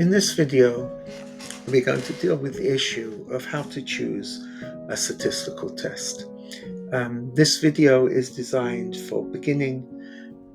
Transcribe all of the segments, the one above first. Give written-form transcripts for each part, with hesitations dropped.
In this video, we're going to deal with the issue of how to choose a statistical test. This video is designed for beginning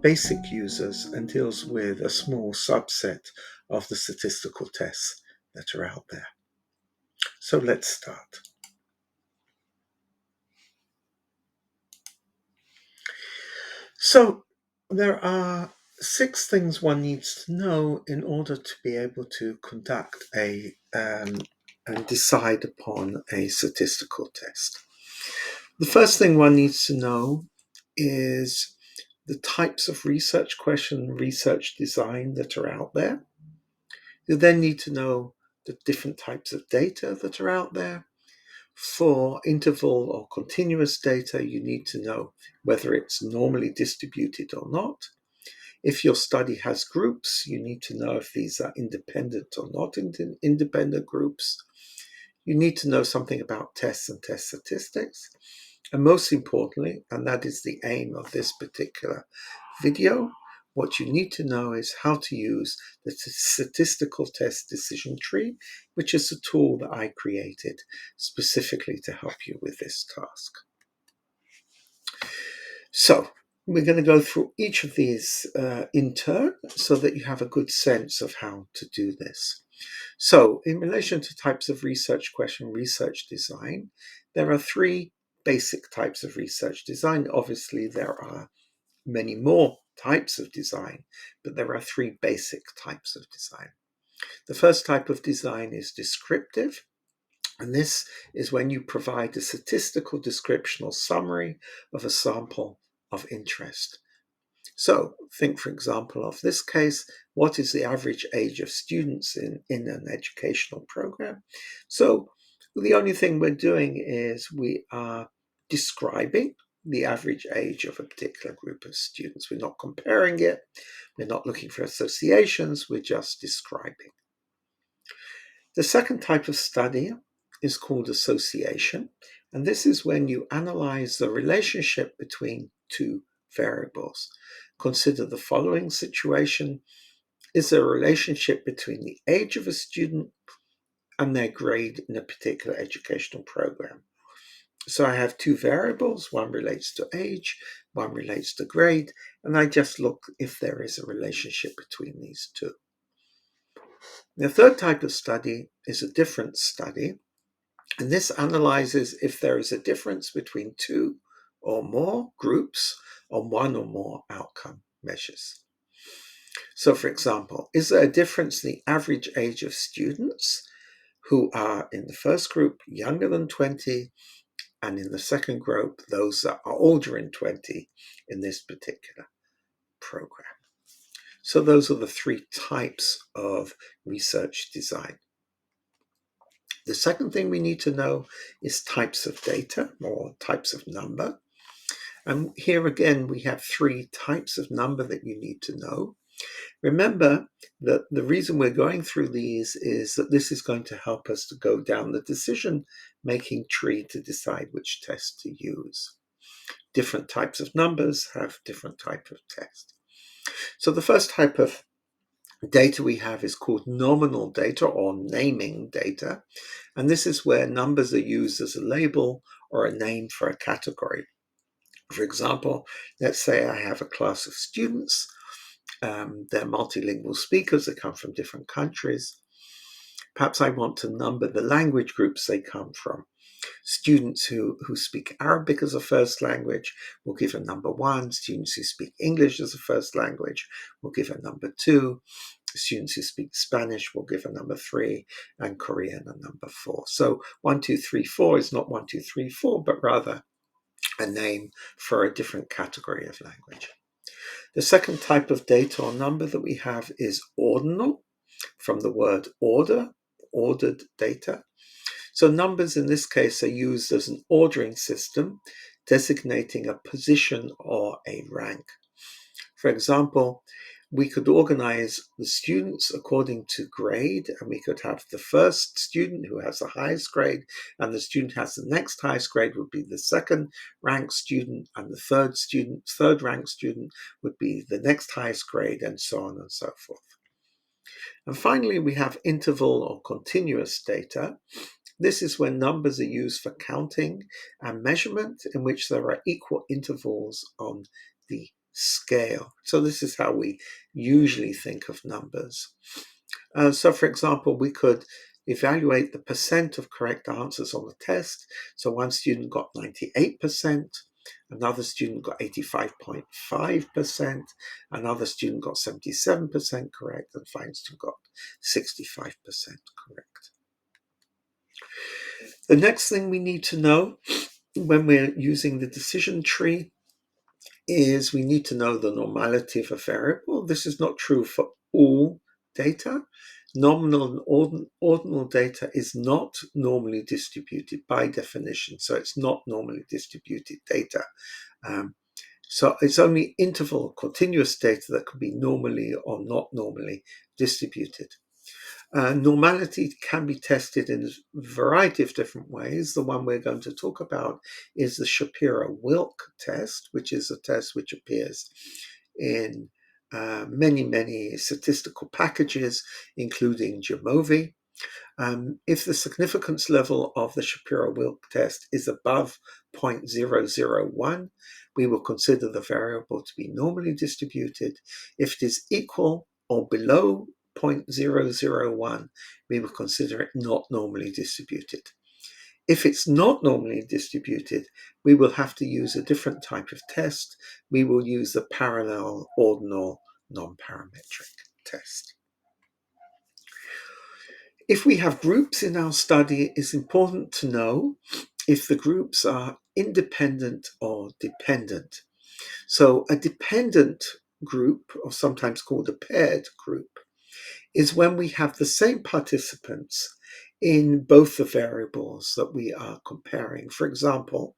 basic users and deals with a small subset of the statistical tests that are out there. So let's start. So there are 6 things one needs to know in order to be able to conduct and decide upon a statistical test. The first thing one needs to know is the types of research question, research design that are out there. You then need to know the different types of data that are out there. For interval or continuous data, you need to know whether it's normally distributed or not. If your study has groups, you need to know if these are independent or not independent groups. You need to know something about tests and test statistics. And most importantly, and that is the aim of this particular video, what you need to know is how to use the statistical test decision tree, which is a tool that I created specifically to help you with this task. So we're going to go through each of these in turn so that you have a good sense of how to do this. So in relation to types of research question, research design, there are 3 basic types of research design. Obviously, there are many more types of design, but there are 3 basic types of design. The first type of design is descriptive, and this is when you provide a statistical description or summary of a sample of interest. So think, for example, of this case, what is the average age of students in an educational program? So the only thing we're doing is we are describing the average age of a particular group of students. We're not comparing it. We're not looking for associations. We're just describing. The second type of study is called association. And this is when you analyze the relationship between 2 variables. Consider the following situation. Is there a relationship between the age of a student and their grade in a particular educational program? So I have 2 variables. One relates to age, one relates to grade, and I just look if there is a relationship between these 2. The third type of study is a difference study, and this analyzes if there is a difference between 2 or more groups on 1 or more outcome measures. So, for example, is there a difference in the average age of students who are in the first group younger than 20, and in the second group, those that are older than 20 in this particular program? So those are the 3 types of research design. The second thing we need to know is types of data or types of number. And here again, we have 3 types of number that you need to know. Remember that the reason we're going through these is that this is going to help us to go down the decision-making tree to decide which test to use. Different types of numbers have different types of tests. So the first type of data we have is called nominal data or naming data. And this is where numbers are used as a label or a name for a category. For example, let's say I have a class of students. They're multilingual speakers that come from different countries. Perhaps I want to number the language groups they come from. Students who speak Arabic as a first language will give a number 1. Students who speak English as a first language will give a number 2. Students who speak Spanish will give a number 3, and Korean a number 4. So 1, 2, 3, 4 is not 1, 2, 3, 4, but rather a name for a different category of language. The second type of data or number that we have is ordinal, from the word order, ordered data. So numbers in this case are used as an ordering system, designating a position or a rank. For example, we could organize the students according to grade, and we could have the first student who has the highest grade, and the student who has the next highest grade would be the second ranked student, and the third ranked student would be the next highest grade, and so on and so forth. And finally, we have interval or continuous data. This is when numbers are used for counting and measurement in which there are equal intervals on the scale. So this is how we usually think of numbers. So for example, we could evaluate the percent of correct answers on the test. So one student got 98%, another student got 85.5%, another student got 77% correct, and final student got 65% correct. The next thing we need to know when we're using the decision tree is we need to know the normality of a variable. This is not true for all data. Nominal and ordinal data is not normally distributed by definition, so it's not normally distributed data. So it's only interval continuous data that can be normally or not normally distributed. Normality can be tested in a variety of different ways. The one we're going to talk about is the Shapiro-Wilk test, which is a test which appears in many statistical packages, including Jamovi. If the significance level of the Shapiro-Wilk test is above 0.001, we will consider the variable to be normally distributed. If it is equal or below 0.001, we will consider it not normally distributed. If it's not normally distributed, we will have to use a different type of test. We will use the parallel ordinal non-parametric test. If we have groups in our study, it's important to know if the groups are independent or dependent. So a dependent group, or sometimes called a paired group, is when we have the same participants in both the variables that we are comparing. For example,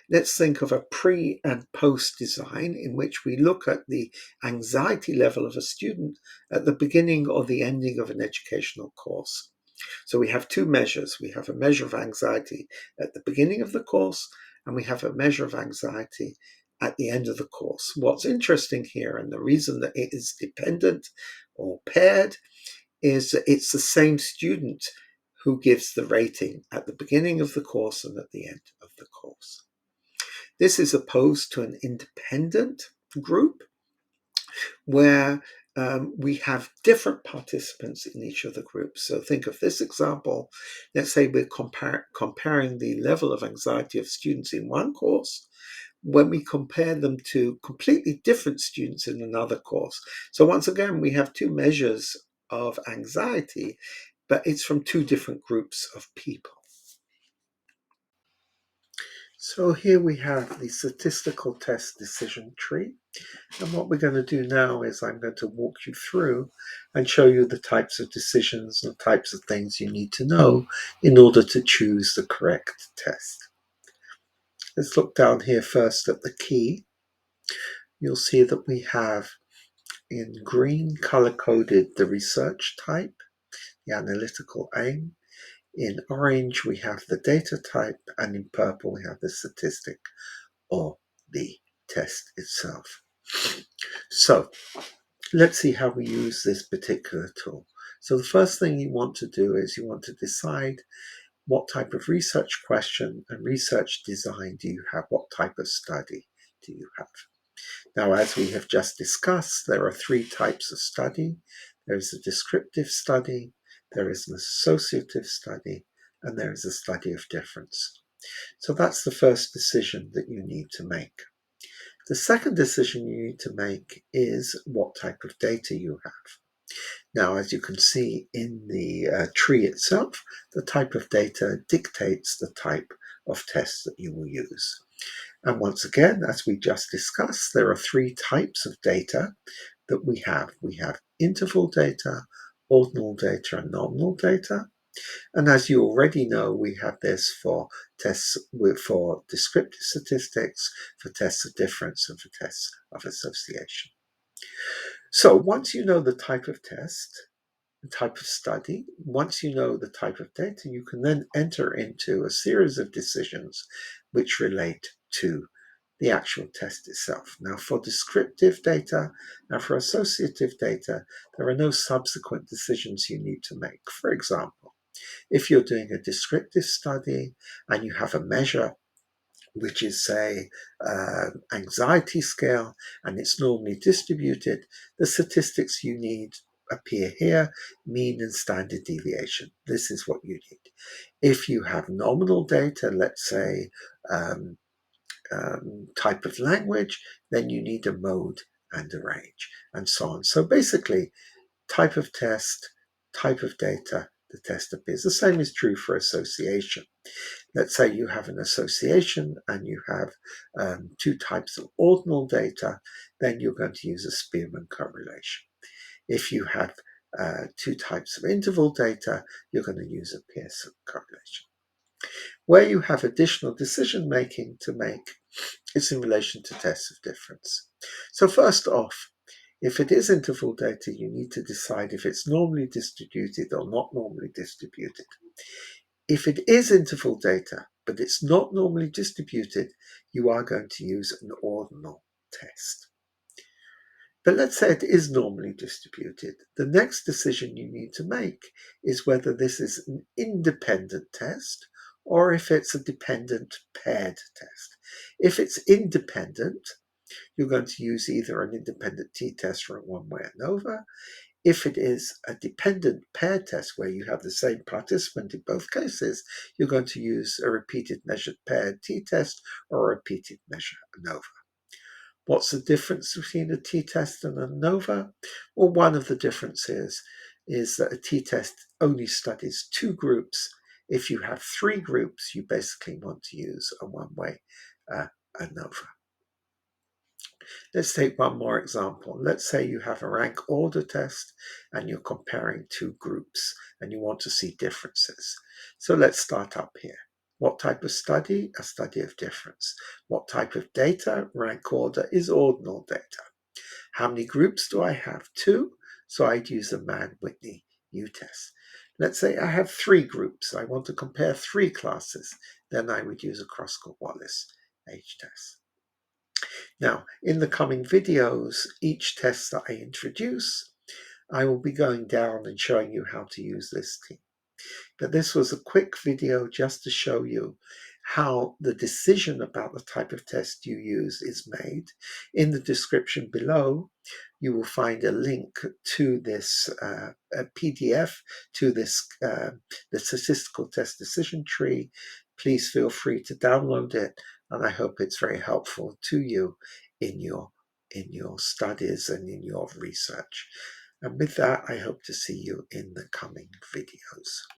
let's think of a pre and post design in which we look at the anxiety level of a student at the beginning or the ending of an educational course. So we have two measures. We have a measure of anxiety at the beginning of the course, and we have a measure of anxiety at the end of the course. What's interesting here, and the reason that it is dependent or paired, is that it's the same student who gives the rating at the beginning of the course and at the end of the course. This is opposed to an independent group where we have different participants in each of the groups. So think of this example. Let's say we're comparing the level of anxiety of students in one course when we compare them to completely different students in another course. So once again, we have two measures of anxiety, but it's from two different groups of people. So here we have the statistical test decision tree. And what we're going to do now is I'm going to walk you through and show you the types of decisions and types of things you need to know in order to choose the correct test. Let's look down here first at the key. You'll see that we have in green color-coded the research type, the analytical aim. In orange we have the data type, and in purple we have the statistic or the test itself. So let's see how we use this particular tool. So the first thing you want to do is you want to decide what type of research question and research design do you have, what type of study do you have. Now, as we have just discussed, there are three types of study. There is a descriptive study, there is an associative study, and there is a study of difference. So that's the first decision that you need to make. The second decision you need to make is what type of data you have. Now, as you can see in the tree itself, the type of data dictates the type of test that you will use. And once again, as we just discussed, there are three types of data that we have. We have interval data, ordinal data, and nominal data. And as you already know, we have this for tests for descriptive statistics, for tests of difference, and for tests of association. So once you know the type of test, the type of study, once you know the type of data, you can then enter into a series of decisions which relate to the actual test itself. Now, for descriptive data and for associative data, there are no subsequent decisions you need to make. For example, if you're doing a descriptive study and you have a measure which is, say, anxiety scale, and it's normally distributed, the statistics you need appear here, mean and standard deviation. This is what you need. If you have nominal data, let's say type of language, then you need a mode and a range, and so on. So basically, type of test, type of data, the test appears. The same is true for association. Let's say you have an association and you have two types of ordinal data, then you're going to use a Spearman correlation. If you have two types of interval data, you're going to use a Pearson correlation. Where you have additional decision making to make, it's in relation to tests of difference. So first off, if it is interval data, you need to decide if it's normally distributed or not normally distributed. If it is interval data, but it's not normally distributed, you are going to use an ordinal test. But let's say it is normally distributed. The next decision you need to make is whether this is an independent test or if it's a dependent paired test. If it's independent, you're going to use either an independent t-test or a one-way ANOVA. If it is a dependent paired test where you have the same participant in both cases, you're going to use a repeated measured paired t-test or a repeated measure ANOVA. What's the difference between a t-test and an ANOVA? Well, one of the differences is that a t-test only studies two groups. If you have three groups, you basically want to use a one-way ANOVA. Let's take one more example. Let's say you have a rank order test and you're comparing two groups and you want to see differences. So let's start up here. What type of study? A study of difference. What type of data? Rank order is ordinal data. How many groups do I have? Two. So I'd use a Mann-Whitney U-test. Let's say I have three groups. I want to compare three classes. Then I would use a Kroskal-Wallis H-test. Now, in the coming videos, each test that I introduce, I will be going down and showing you how to use this team. But this was a quick video just to show you how the decision about the type of test you use is made. In the description below, you will find a link to this a PDF, to this the statistical test decision tree. Please feel free to download it, and I hope it's very helpful to you in your studies and in your research. And with that, I hope to see you in the coming